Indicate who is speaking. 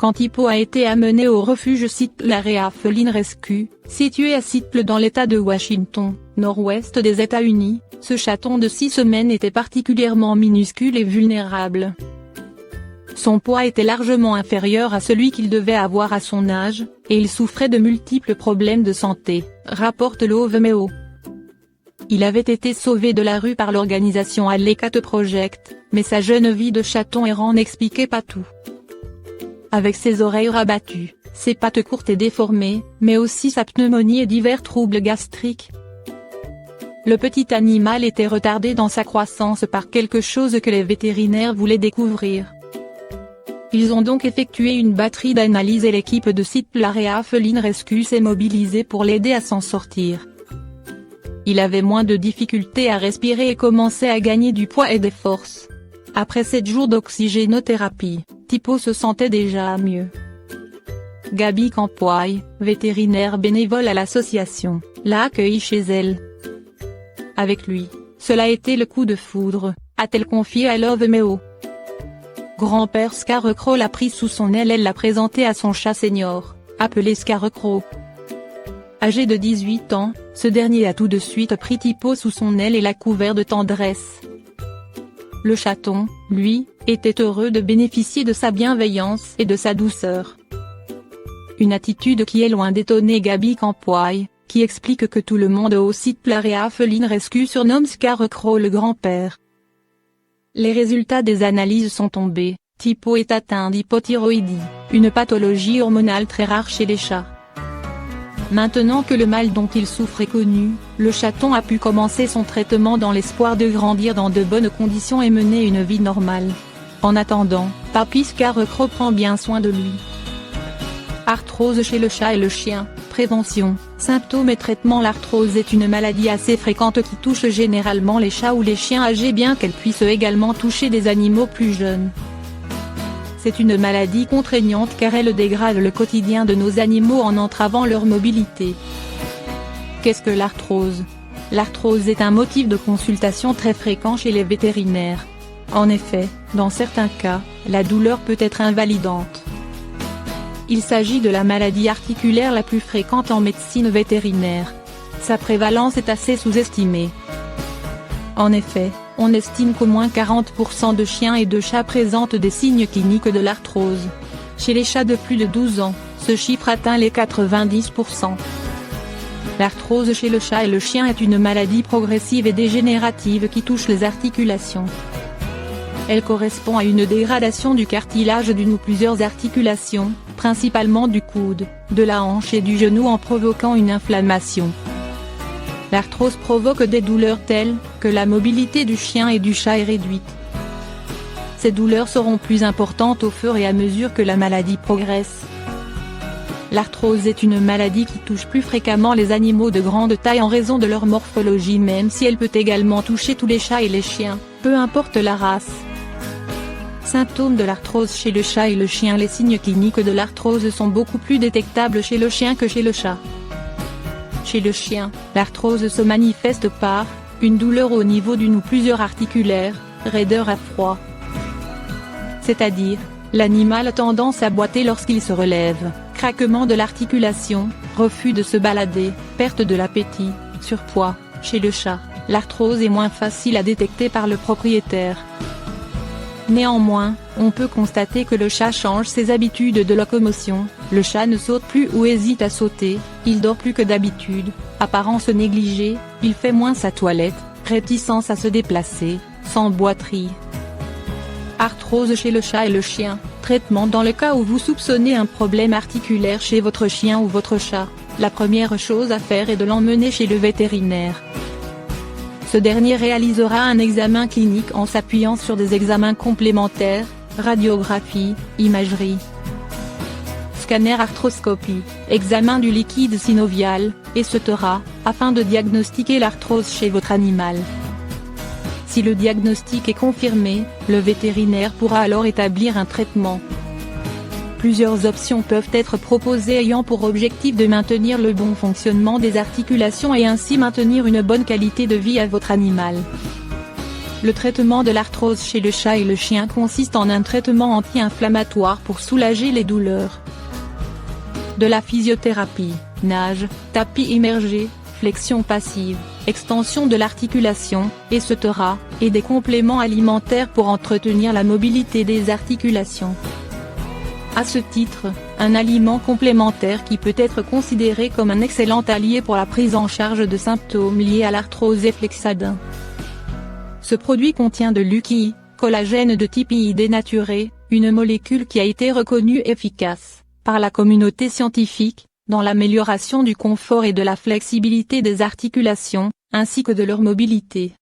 Speaker 1: quand Tipo a été amené au refuge Seattle Feline Rescue, situé à Seattle dans l'État de Washington, nord-ouest des États-Unis, ce chaton de 6 semaines était particulièrement minuscule et vulnérable. Son poids était largement inférieur à celui qu'il devait avoir à son âge, et il souffrait de multiples problèmes de santé, rapporte l'OVMEO. Il avait été sauvé de la rue par l'organisation Alley Cat Project, mais sa jeune vie de chaton errant n'expliquait pas tout. Avec ses oreilles rabattues, ses pattes courtes et déformées, mais aussi sa pneumonie et divers troubles gastriques. Le petit animal était retardé dans sa croissance par quelque chose que les vétérinaires voulaient découvrir. Ils ont donc effectué une batterie d'analyses et l'équipe de Seattle Area Feline Rescue s'est mobilisée pour l'aider à s'en sortir. Il avait moins de difficultés à respirer et commençait à gagner du poids et des forces. Après 7 jours d'oxygénothérapie, Tipo se sentait déjà mieux. Gabi Campoy, vétérinaire bénévole à l'association, l'a accueilli chez elle. Avec lui, cela a été le coup de foudre, a-t-elle confié à l'OVMEO. Grand-père Scarecrow l'a pris sous son aile, elle l'a présenté à son chat senior, appelé Scarecrow. Âgé de 18 ans, ce dernier a tout de suite pris Tipo sous son aile et l'a couvert de tendresse. Le chaton, lui, était heureux de bénéficier de sa bienveillance et de sa douceur. Une attitude qui est loin d'étonner Gabi Campoy, qui explique que tout le monde au Seattle Area Feline Rescue surnomme Scarecrow le grand-père. Les résultats des analyses sont tombés, Tipo est atteint d'hypothyroïdie, une pathologie hormonale très rare chez les chats. Maintenant que le mal dont il souffre est connu, le chaton a pu commencer son traitement dans l'espoir de grandir dans de bonnes conditions et mener une vie normale. En attendant, Papy Scarecrow prend bien soin de lui. Arthrose chez le chat et le chien, prévention, symptômes et traitements. L'arthrose est une maladie assez fréquente qui touche généralement les chats ou les chiens âgés, bien qu'elle puisse également toucher des animaux plus jeunes. C'est une maladie contraignante car elle dégrade le quotidien de nos animaux en entravant leur mobilité. Qu'est-ce que l'arthrose? L'arthrose est un motif de consultation très fréquent chez les vétérinaires. En effet, dans certains cas, la douleur peut être invalidante. Il s'agit de la maladie articulaire la plus fréquente en médecine vétérinaire. Sa prévalence est assez sous-estimée. En effet, on estime qu'au moins 40% de chiens et de chats présentent des signes cliniques de l'arthrose. Chez les chats de plus de 12 ans, ce chiffre atteint les 90%. L'arthrose chez le chat et le chien est une maladie progressive et dégénérative qui touche les articulations. Elle correspond à une dégradation du cartilage d'une ou plusieurs articulations, principalement du coude, de la hanche et du genou en provoquant une inflammation. L'arthrose provoque des douleurs telles que la mobilité du chien et du chat est réduite. Ces douleurs seront plus importantes au fur et à mesure que la maladie progresse. L'arthrose est une maladie qui touche plus fréquemment les animaux de grande taille en raison de leur morphologie, même si elle peut également toucher tous les chats et les chiens, peu importe la race. Symptômes de l'arthrose chez le chat et le chien. Les signes cliniques de l'arthrose sont beaucoup plus détectables chez le chien que chez le chat. Chez le chien, l'arthrose se manifeste par une douleur au niveau d'une ou plusieurs articulaires, raideur à froid. C'est-à-dire, l'animal a tendance à boiter lorsqu'il se relève, craquement de l'articulation, refus de se balader, perte de l'appétit, surpoids. Chez le chat, l'arthrose est moins facile à détecter par le propriétaire. Néanmoins, on peut constater que le chat change ses habitudes de locomotion, le chat ne saute plus ou hésite à sauter, il dort plus que d'habitude, apparence négligée, il fait moins sa toilette, réticence à se déplacer, sans boiterie. Arthrose chez le chat et le chien, traitement. Dans le cas où vous soupçonnez un problème articulaire chez votre chien ou votre chat, la première chose à faire est de l'emmener chez le vétérinaire. Ce dernier réalisera un examen clinique en s'appuyant sur des examens complémentaires, radiographie, imagerie, scanner, arthroscopie, examen du liquide synovial, etc., afin de diagnostiquer l'arthrose chez votre animal. Si le diagnostic est confirmé, le vétérinaire pourra alors établir un traitement. Plusieurs options peuvent être proposées ayant pour objectif de maintenir le bon fonctionnement des articulations et ainsi maintenir une bonne qualité de vie à votre animal. Le traitement de l'arthrose chez le chat et le chien consiste en un traitement anti-inflammatoire pour soulager les douleurs. De la physiothérapie, nage, tapis immergé, flexion passive, extension de l'articulation, etc., et des compléments alimentaires pour entretenir la mobilité des articulations. À ce titre, un aliment complémentaire qui peut être considéré comme un excellent allié pour la prise en charge de symptômes liés à l'arthrose est Flexadin. Ce produit contient de l'UKI, collagène de type I dénaturé, une molécule qui a été reconnue efficace, par la communauté scientifique, dans l'amélioration du confort et de la flexibilité des articulations, ainsi que de leur mobilité.